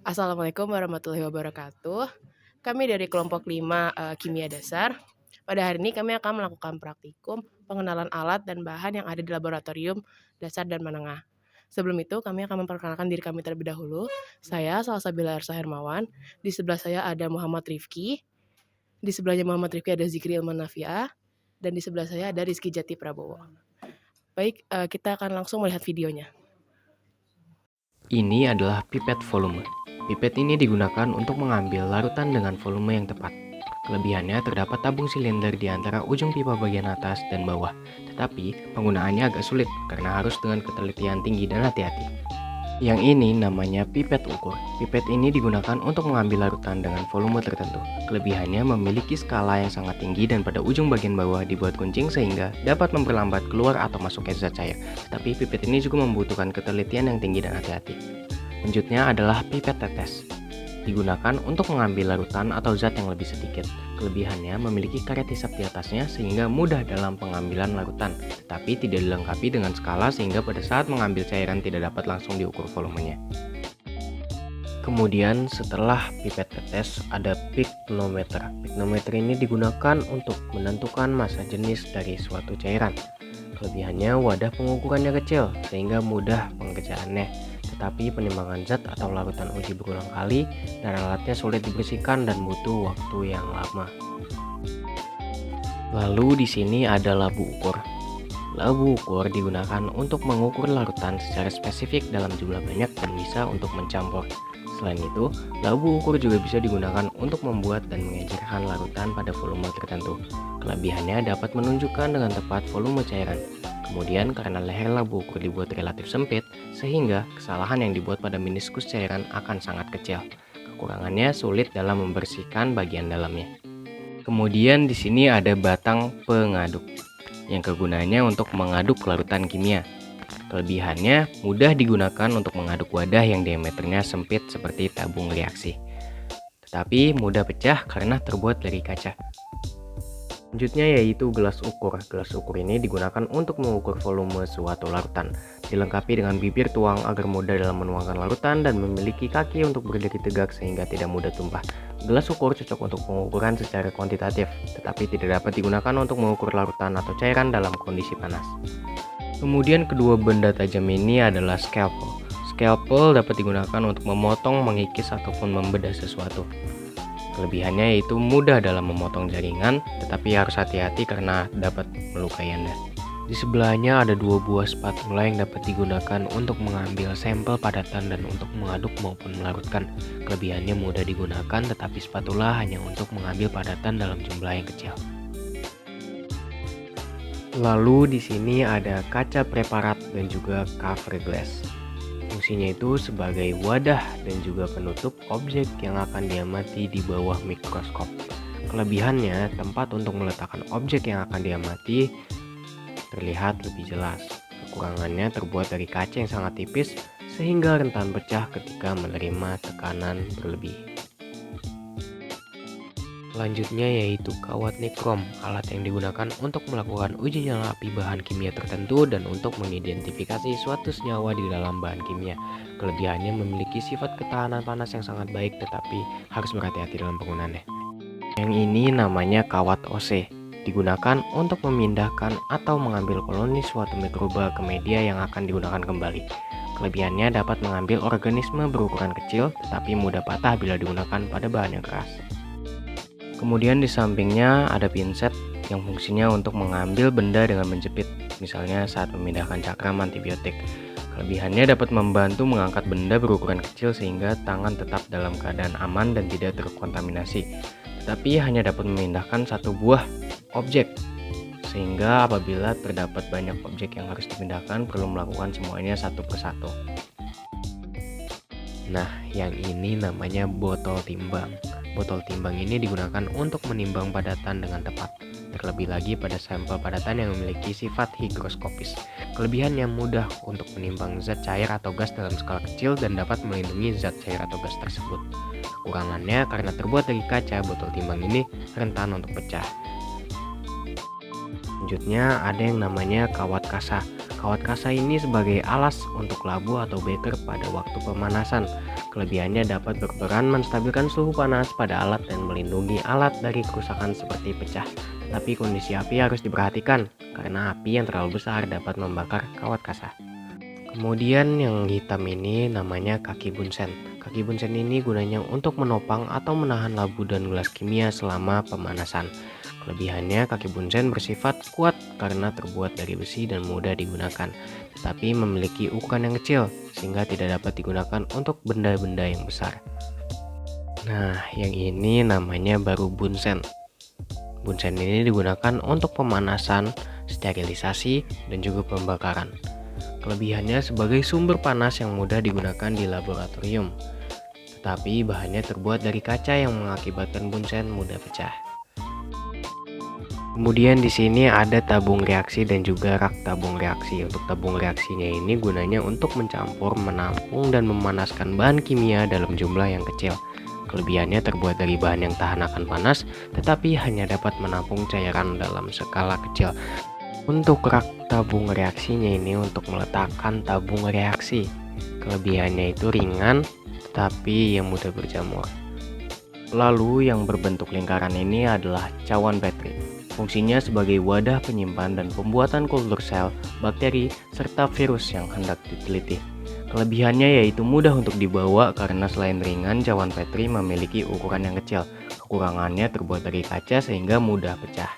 Assalamualaikum warahmatullahi wabarakatuh. Kami dari kelompok 5 Kimia Dasar. Pada hari ini kami akan melakukan praktikum pengenalan alat dan bahan yang ada di laboratorium dasar dan menengah. Sebelum itu, kami akan memperkenalkan diri kami terlebih dahulu. Saya Salsabila Ersa Hermawan. Di sebelah saya ada Muhammad Rifki. Di sebelahnya Muhammad Rifki ada Zikri Ilman Nafiah. Dan di sebelah saya ada Rizky Jati Prabowo. Baik, kita akan langsung melihat videonya. Ini adalah pipet volume. Pipet ini digunakan untuk mengambil larutan dengan volume yang tepat. Kelebihannya terdapat tabung silinder di antara ujung pipa bagian atas dan bawah, tetapi penggunaannya agak sulit karena harus dengan ketelitian tinggi dan hati-hati. Yang ini namanya pipet ukur. Pipet ini digunakan untuk mengambil larutan dengan volume tertentu. Kelebihannya memiliki skala yang sangat tinggi dan pada ujung bagian bawah dibuat kuncing sehingga dapat memperlambat keluar atau masuknya zat cair. Tapi pipet ini juga membutuhkan ketelitian yang tinggi dan hati-hati. Selanjutnya adalah pipet tetes. Digunakan untuk mengambil larutan atau zat yang lebih sedikit. Kelebihannya memiliki karet hisap di atasnya sehingga mudah dalam pengambilan larutan, tetapi tidak dilengkapi dengan skala sehingga pada saat mengambil cairan tidak dapat langsung diukur volumenya. Kemudian setelah pipet tetes ada pyknometer. Pyknometer ini digunakan untuk menentukan massa jenis dari suatu cairan. Kelebihannya wadah pengukurannya kecil sehingga mudah pengerjaannya. Tetapi penimbangan zat atau larutan uji berulang kali dan alatnya sulit dibersihkan dan butuh waktu yang lama. Lalu di sini ada labu ukur. Labu ukur digunakan untuk mengukur larutan secara spesifik dalam jumlah banyak dan bisa untuk mencampur. Selain itu, labu ukur juga bisa digunakan untuk membuat dan mengejarkan larutan pada volume tertentu. Kelebihannya dapat menunjukkan dengan tepat volume cairan. Kemudian karena leher labu ukur dibuat relatif sempit, sehingga kesalahan yang dibuat pada meniskus cairan akan sangat kecil. Kekurangannya sulit dalam membersihkan bagian dalamnya. Kemudian di sini ada batang pengaduk, yang kegunaannya untuk mengaduk larutan kimia. Kelebihannya mudah digunakan untuk mengaduk wadah yang diameternya sempit seperti tabung reaksi, tetapi mudah pecah karena terbuat dari kaca. Selanjutnya yaitu gelas ukur. Gelas ukur ini digunakan untuk mengukur volume suatu larutan. Dilengkapi dengan bibir tuang agar mudah dalam menuangkan larutan dan memiliki kaki untuk berdiri tegak sehingga tidak mudah tumpah. Gelas ukur cocok untuk pengukuran secara kuantitatif, tetapi tidak dapat digunakan untuk mengukur larutan atau cairan dalam kondisi panas. Kemudian kedua benda tajam ini adalah scalpel. Scalpel dapat digunakan untuk memotong, mengikis, ataupun membedah sesuatu. Kelebihannya yaitu mudah dalam memotong jaringan, tetapi harus hati-hati karena dapat melukai Anda. Di sebelahnya ada dua buah spatula yang dapat digunakan untuk mengambil sampel padatan dan untuk mengaduk maupun melarutkan. Kelebihannya mudah digunakan, tetapi spatula hanya untuk mengambil padatan dalam jumlah yang kecil. Lalu di sini ada kaca preparat dan juga cover glass. Fungsinya itu sebagai wadah dan juga penutup objek yang akan diamati di bawah mikroskop. Kelebihannya, tempat untuk meletakkan objek yang akan diamati terlihat lebih jelas. Kekurangannya terbuat dari kaca yang sangat tipis sehingga rentan pecah ketika menerima tekanan berlebih. Selanjutnya yaitu kawat nikrom, alat yang digunakan untuk melakukan uji nyala api bahan kimia tertentu dan untuk mengidentifikasi suatu senyawa di dalam bahan kimia. Kelebihannya memiliki sifat ketahanan panas yang sangat baik, tetapi harus berhati-hati dalam penggunaannya. Yang ini namanya kawat OC, digunakan untuk memindahkan atau mengambil koloni suatu mikroba ke media yang akan digunakan kembali. Kelebihannya dapat mengambil organisme berukuran kecil, tetapi mudah patah bila digunakan pada bahan yang keras. Kemudian di sampingnya ada pinset yang fungsinya untuk mengambil benda dengan menjepit, misalnya saat memindahkan cakram antibiotik. Kelebihannya dapat membantu mengangkat benda berukuran kecil sehingga tangan tetap dalam keadaan aman dan tidak terkontaminasi. Tetapi hanya dapat memindahkan satu buah objek, sehingga apabila terdapat banyak objek yang harus dipindahkan perlu melakukan semuanya satu persatu. Nah, yang ini namanya botol timbang. Botol timbang ini digunakan untuk menimbang padatan dengan tepat, terlebih lagi pada sampel padatan yang memiliki sifat higroskopis. Kelebihannya mudah untuk menimbang zat cair atau gas dalam skala kecil dan dapat melindungi zat cair atau gas tersebut. Kekurangannya karena terbuat dari kaca, botol timbang ini rentan untuk pecah. Selanjutnya ada yang namanya kawat kasa. Kawat kasa ini sebagai alas untuk labu atau beker pada waktu pemanasan. Kelebihannya dapat berperan menstabilkan suhu panas pada alat dan melindungi alat dari kerusakan seperti pecah. Tetapi kondisi api harus diperhatikan, karena api yang terlalu besar dapat membakar kawat kasar. Kemudian yang hitam ini namanya kaki bunsen. Kaki bunsen ini gunanya untuk menopang atau menahan labu dan gelas kimia selama pemanasan. Kelebihannya, kaki bunsen bersifat kuat karena terbuat dari besi dan mudah digunakan, tetapi memiliki ukuran yang kecil sehingga tidak dapat digunakan untuk benda-benda yang besar. Nah, yang ini namanya baru bunsen. Bunsen ini digunakan untuk pemanasan, sterilisasi, dan juga pembakaran. Kelebihannya sebagai sumber panas yang mudah digunakan di laboratorium, tetapi bahannya terbuat dari kaca yang mengakibatkan bunsen mudah pecah. Kemudian di sini ada tabung reaksi dan juga rak tabung reaksi. Untuk tabung reaksinya ini gunanya untuk mencampur, menampung, dan memanaskan bahan kimia dalam jumlah yang kecil. Kelebihannya terbuat dari bahan yang tahan akan panas, tetapi hanya dapat menampung cairan dalam skala kecil. Untuk rak tabung reaksinya ini untuk meletakkan tabung reaksi. Kelebihannya itu ringan, tetapi yang mudah berjamur. Lalu yang berbentuk lingkaran ini adalah cawan Petri. Fungsinya sebagai wadah penyimpan dan pembuatan kultur sel, bakteri, serta virus yang hendak diteliti. Kelebihannya yaitu mudah untuk dibawa karena selain ringan, cawan Petri memiliki ukuran yang kecil. Kekurangannya terbuat dari kaca sehingga mudah pecah.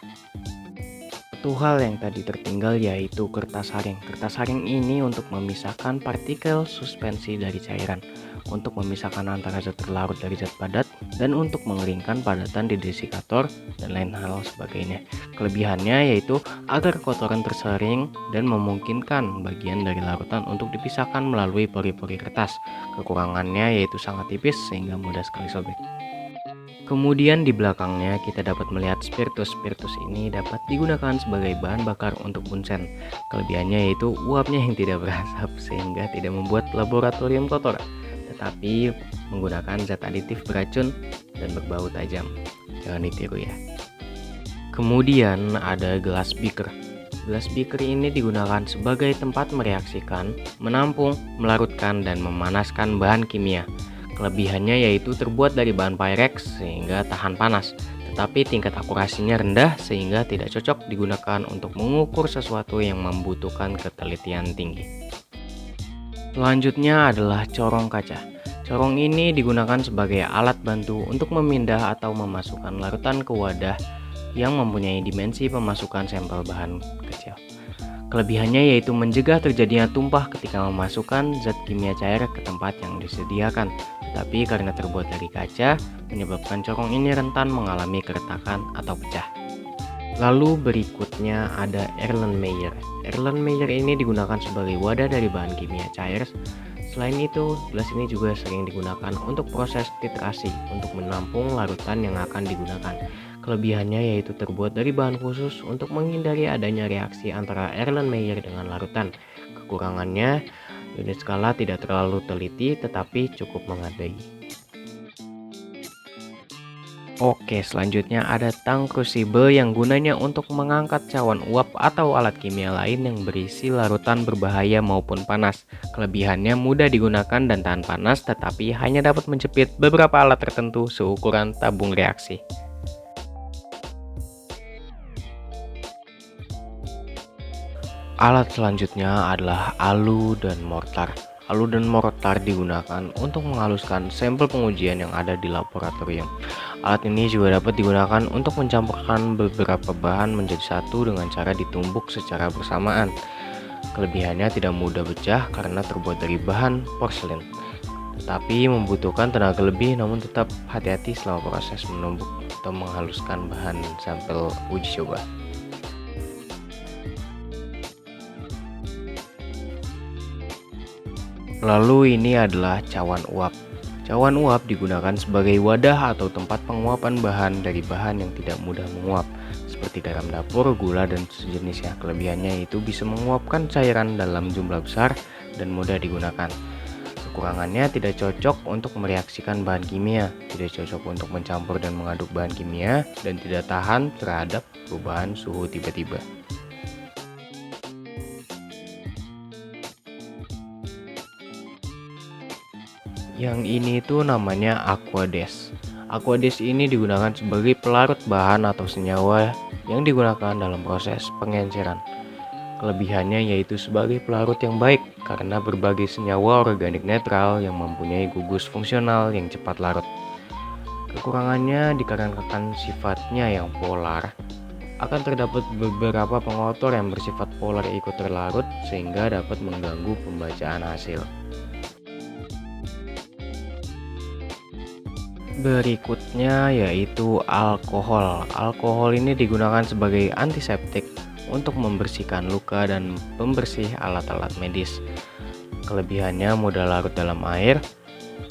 Satu hal yang tadi tertinggal yaitu kertas haring. Kertas haring ini untuk memisahkan partikel suspensi dari cairan, untuk memisahkan antara zat terlarut dari zat padat, dan untuk mengeringkan padatan di desikator dan lain hal sebagainya. Kelebihannya yaitu agar kotoran tersaring dan memungkinkan bagian dari larutan untuk dipisahkan melalui pori-pori kertas. Kekurangannya yaitu sangat tipis sehingga mudah sekali sobek. Kemudian di belakangnya kita dapat melihat spiritus. Spiritus ini dapat digunakan sebagai bahan bakar untuk bunsen. Kelebihannya yaitu uapnya yang tidak berasap sehingga tidak membuat laboratorium kotor, tetapi menggunakan zat aditif beracun dan berbau tajam. Jangan ditiru ya. Kemudian ada gelas beaker. Gelas beaker ini digunakan sebagai tempat mereaksikan, menampung, melarutkan, dan memanaskan bahan kimia. Kelebihannya yaitu terbuat dari bahan Pyrex sehingga tahan panas, tetapi tingkat akurasinya rendah sehingga tidak cocok digunakan untuk mengukur sesuatu yang membutuhkan ketelitian tinggi. Selanjutnya adalah corong kaca. Corong ini digunakan sebagai alat bantu untuk memindah atau memasukkan larutan ke wadah yang mempunyai dimensi pemasukan sampel bahan kecil. Kelebihannya yaitu mencegah terjadinya tumpah ketika memasukkan zat kimia cair ke tempat yang disediakan. Tetapi karena terbuat dari kaca, menyebabkan corong ini rentan mengalami keretakan atau pecah. Lalu berikutnya ada Erlenmeyer. Erlenmeyer ini digunakan sebagai wadah dari bahan kimia cair. Selain itu, gelas ini juga sering digunakan untuk proses titrasi untuk menampung larutan yang akan digunakan. Kelebihannya yaitu terbuat dari bahan khusus untuk menghindari adanya reaksi antara Erlenmeyer dengan larutan. Kekurangannya, unit skala tidak terlalu teliti tetapi cukup memadai. Oke, selanjutnya ada tang crucible yang gunanya untuk mengangkat cawan uap atau alat kimia lain yang berisi larutan berbahaya maupun panas. Kelebihannya mudah digunakan dan tahan panas, tetapi hanya dapat menjepit beberapa alat tertentu seukuran tabung reaksi. Alat selanjutnya adalah alu dan mortar. Alu dan mortar digunakan untuk menghaluskan sampel pengujian yang ada di laboratorium. Alat ini juga dapat digunakan untuk mencampurkan beberapa bahan menjadi satu dengan cara ditumbuk secara bersamaan. Kelebihannya tidak mudah pecah karena terbuat dari bahan porselin, tetapi membutuhkan tenaga lebih, namun tetap hati-hati selama proses menumbuk atau menghaluskan bahan sampel uji coba. Lalu ini adalah cawan uap. Cawan uap digunakan sebagai wadah atau tempat penguapan bahan dari bahan yang tidak mudah menguap, seperti garam dapur, gula, dan sejenisnya. Kelebihannya yaitu bisa menguapkan cairan dalam jumlah besar dan mudah digunakan. Kekurangannya tidak cocok untuk mereaksikan bahan kimia, tidak cocok untuk mencampur dan mengaduk bahan kimia, dan tidak tahan terhadap perubahan suhu tiba-tiba. Yang ini tuh namanya Aquades. Aquades ini digunakan sebagai pelarut bahan atau senyawa yang digunakan dalam proses pengenceran. Kelebihannya yaitu sebagai pelarut yang baik karena berbagai senyawa organik netral yang mempunyai gugus fungsional yang cepat larut. Kekurangannya dikarenakan sifatnya yang polar, akan terdapat beberapa pengotor yang bersifat polar ikut terlarut sehingga dapat mengganggu pembacaan hasil. Berikutnya yaitu alkohol. Alkohol ini digunakan sebagai antiseptik untuk membersihkan luka dan pembersih alat-alat medis. Kelebihannya mudah larut dalam air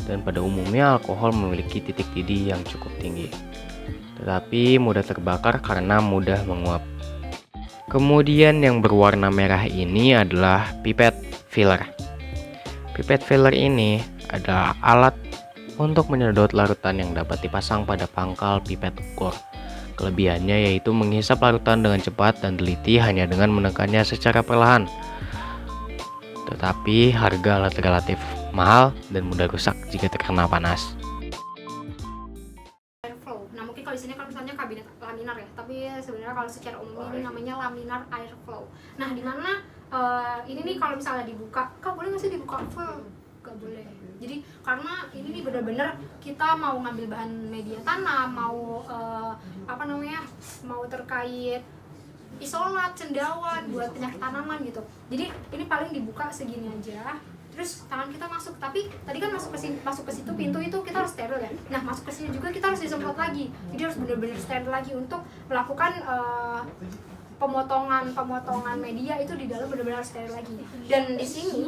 dan pada umumnya alkohol memiliki titik didih yang cukup tinggi. Tetapi mudah terbakar karena mudah menguap. Kemudian yang berwarna merah ini adalah pipet filler. Pipet filler ini adalah alat untuk menyedot larutan yang dapat dipasang pada pangkal pipet ukur. Kelebihannya yaitu menghisap larutan dengan cepat dan teliti hanya dengan menekannya secara perlahan. Tetapi harga alat relatif mahal dan mudah rusak jika terkena panas. Airflow. Nah mungkin kalau di sini kalau misalnya kabinet laminar ya, tapi sebenarnya kalau secara umum ini namanya laminar airflow. Nah di mana ini nih kalau misalnya dibuka, kak boleh nggak sih dibuka full? Gak boleh. Jadi karena ini nih benar-benar kita mau ngambil bahan media tanam, mau mau terkait isolat, cendawan buat penyakit tanaman gitu. Jadi ini paling dibuka segini aja. Terus tangan kita masuk, tapi tadi kan masuk ke situ pintu itu kita harus steril ya. Nah masuk ke sini juga kita harus disemprot lagi. Jadi harus benar-benar steril lagi untuk melakukan pemotongan media itu di dalam benar-benar harus steril lagi. Dan di sini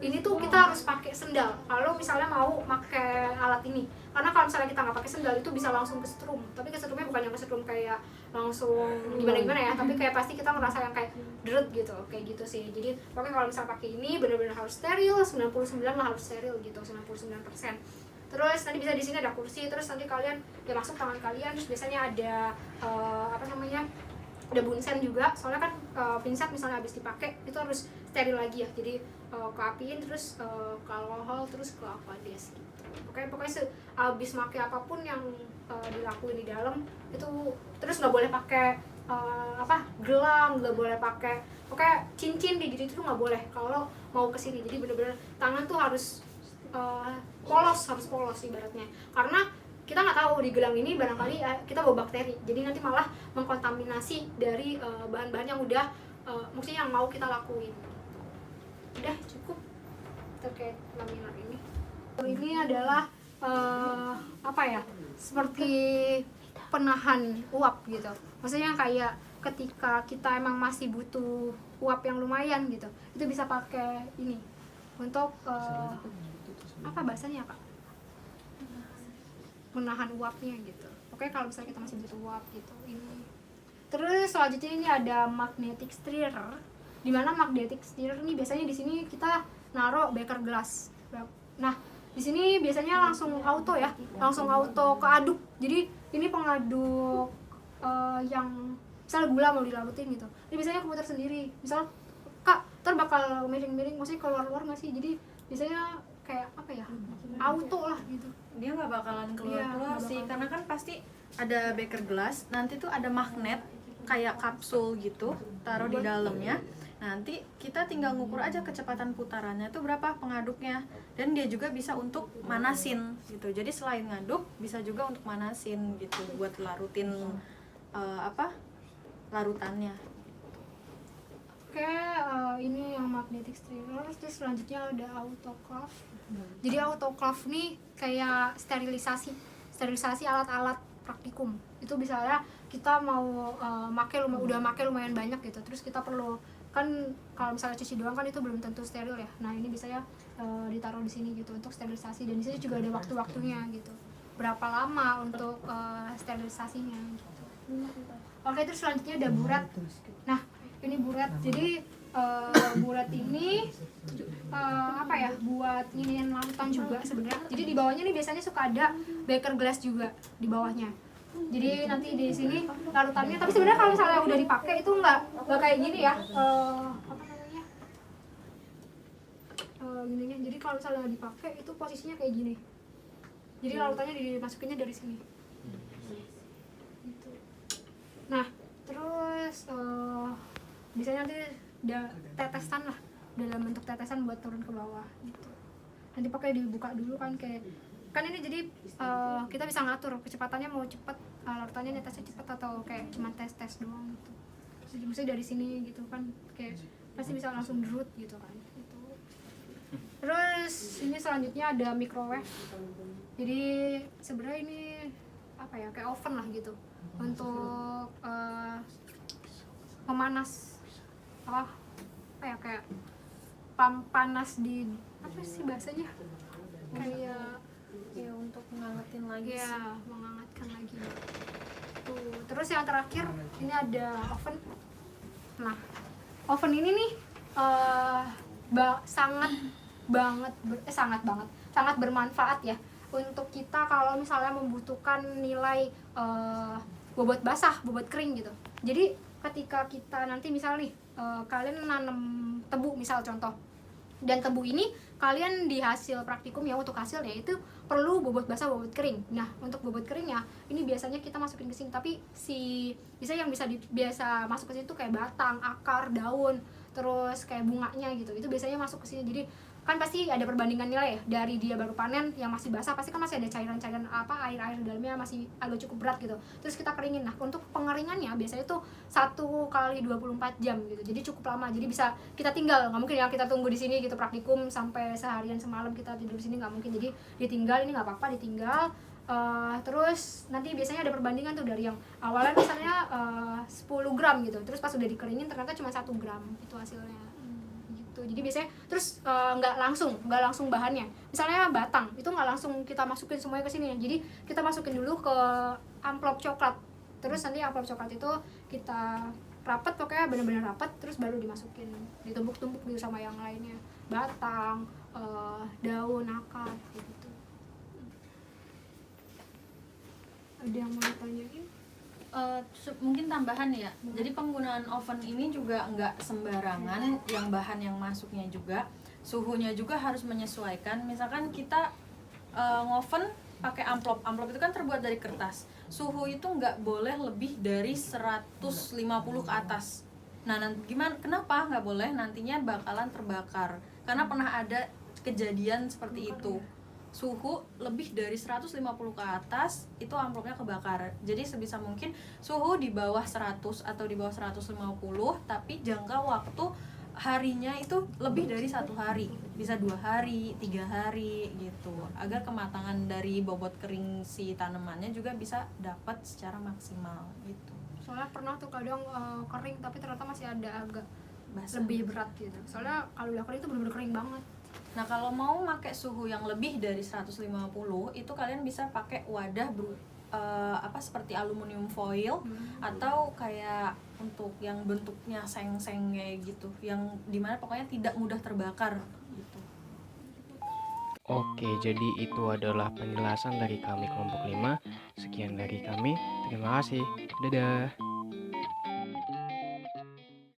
ini tuh kita harus pakai sendal kalau misalnya mau pakai alat ini, karena kalau misalnya kita nggak pakai sendal itu bisa langsung kesetrum, tapi kesetrumnya bukan yang kesetrum kayak langsung gimana ya, tapi kayak pasti kita ngerasa yang kayak deret gitu, kayak gitu sih. Jadi pokoknya kalau misalnya pakai ini benar-benar harus steril, 99 lah harus steril gitu, 99%. Terus nanti bisa di sini ada kursi, terus nanti kalian ya masuk tangan kalian, terus biasanya ada ada bunsen juga, soalnya kan pinset misalnya habis dipakai itu harus steril lagi ya, jadi keapiin terus ke alkohol terus ke Aquades gitu. Pokoknya habis pakai apapun yang dilakuin di dalam itu, terus nggak boleh pakai gelang, nggak boleh pakai pokoknya cincin di diri itu nggak boleh kalau mau kesini. Jadi bener-bener tangan tuh harus harus polos ibaratnya, karena kita nggak tahu di gelang ini barangkali kita bawa bakteri, jadi nanti malah mengkontaminasi dari bahan-bahan yang udah maksudnya yang mau kita lakuin. Udah cukup terkait laminar ini. Ini adalah seperti penahan uap gitu, maksudnya kayak ketika kita emang masih butuh uap yang lumayan gitu, itu bisa pakai ini untuk bahasanya kak, menahan uapnya gitu. Oke, kalau misalnya kita masih butuh uap gitu ini. Terus selanjutnya ini ada magnetic stirrer, dimana magnetic stirrer ini biasanya di sini kita naruh beker gelas. Nah di sini biasanya langsung auto ya, langsung auto keaduk. Jadi ini pengaduk yang misalnya gula mau dilarutin gitu, ini biasanya komputer sendiri. Misal kak ntar bakal miring-miring, maksudnya keluar-keluar nggak sih, jadi biasanya kayak auto lah gitu. Dia nggak bakalan keluar sih, karena kan pasti ada beker gelas, nanti tuh ada magnet kayak kapsul gitu taruh di dalamnya. Nanti kita tinggal ngukur aja kecepatan putarannya itu berapa pengaduknya, dan dia juga bisa untuk manasin gitu. Jadi selain ngaduk bisa juga untuk manasin gitu buat larutin larutannya. Oke, ini yang magnetic stirrer. Terus selanjutnya ada autoclave. Jadi autoclave nih kayak sterilisasi alat-alat praktikum. Itu misalnya kita mau udah make lumayan banyak gitu, terus kita perlu kan kalau misalnya cuci doang kan itu belum tentu steril ya. Nah ini bisa ya ditaruh di sini gitu untuk sterilisasi, dan di sini juga ada waktu-waktunya gitu, berapa lama untuk sterilisasinya gitu. Oke, terus selanjutnya ada buret. Nah ini buret, jadi buret ini buat nginiin larutan juga sebenarnya. Jadi di bawahnya nih biasanya suka ada beker gelas juga di bawahnya. Jadi nanti di sini larutannya, tapi sebenarnya kalau misalnya udah dipakai itu nggak kayak gini ya, gininya. Jadi kalau misalnya dipakai itu posisinya kayak gini. Jadi larutannya dimasukinnya dari sini. Gitu. Nah, terus biasanya nanti tetesan lah, dalam bentuk tetesan buat turun ke bawah gitu. Nanti pakai dibuka dulu kan, kayak kan ini jadi kita bisa ngatur kecepatannya mau cepet, larutannya netesnya cepet atau kayak cuma tes doang gitu. Jadi misalnya dari sini gitu kan, kayak pasti bisa langsung derut gitu kan gitu. Terus ini selanjutnya ada microwave. Jadi sebenarnya ini apa ya, kayak oven lah gitu untuk memanas apa ya, kayak panas di apa sih bahasanya, kayak ya untuk ngangetin lagi sih. ya menghangatkan lagi tuh. Terus yang terakhir ini ada oven. Nah, oven ini nih sangat bermanfaat ya untuk kita kalau misalnya membutuhkan nilai bobot basah, bobot kering gitu. Jadi ketika kita nanti misal nih kalian nanam tebu misal contoh, dan tebu ini kalian di hasil praktikum ya, untuk hasilnya itu perlu bobot basah, bobot kering. Nah, untuk bobot keringnya ini biasanya kita masukin ke sini, tapi bisa yang biasa masuk ke sini tuh kayak batang, akar, daun, terus kayak bunganya gitu. Itu biasanya masuk ke sini. Jadi kan pasti ada perbandingan nilai ya, dari dia baru panen yang masih basah pasti kan masih ada cairan-cairan apa, air di dalamnya masih agak cukup berat gitu. Terus kita keringin. Nah, untuk pengeringannya biasanya tuh 1 kali 24 jam gitu. Jadi cukup lama. Jadi bisa kita tinggal, nggak mungkin ya kita tunggu di sini gitu praktikum sampai seharian semalam kita tidur di sini, nggak mungkin. Jadi ditinggal, ini nggak apa-apa ditinggal. Terus nanti biasanya ada perbandingan tuh dari yang awalnya misalnya 10 gram gitu, terus pas udah dikeringin ternyata cuma 1 gram itu hasilnya gitu. Jadi biasanya terus nggak langsung bahannya, misalnya batang itu nggak langsung kita masukin semuanya ke sini, jadi kita masukin dulu ke amplop coklat, terus nanti amplop coklat itu kita rapet, pokoknya benar-benar rapet, terus baru dimasukin, ditumpuk-tumpuk gitu sama yang lainnya, batang, daun, akar gitu. Ada yang mau ditanyain? Mungkin tambahan ya. Jadi penggunaan oven ini juga nggak sembarangan, yang bahan yang masuknya juga, suhunya juga harus menyesuaikan. Misalkan kita ngoven pakai amplop itu kan terbuat dari kertas. Suhu itu nggak boleh lebih dari 150 ke atas. Nah, kenapa nggak boleh? Nantinya bakalan terbakar. Karena pernah ada kejadian seperti itu. Suhu lebih dari 150 ke atas itu amplopnya kebakar. Jadi sebisa mungkin suhu di bawah 100 atau di bawah 150, tapi jangka waktu harinya itu lebih dari 1 hari, bisa 2 hari, 3 hari gitu, agar kematangan dari bobot kering si tanamannya juga bisa dapat secara maksimal gitu. Soalnya pernah tuh kadang kering tapi ternyata masih ada agak Basah. lebih berat gitu. Soalnya kalau udah kering itu benar-benar kering banget. Nah, kalau mau pakai suhu yang lebih dari 150, itu kalian bisa pakai wadah seperti aluminium foil atau kayak untuk yang bentuknya seng-seng kayak gitu, yang dimana pokoknya tidak mudah terbakar gitu. Oke, jadi itu adalah penjelasan dari kami kelompok 5. Sekian dari kami. Terima kasih. Dadah.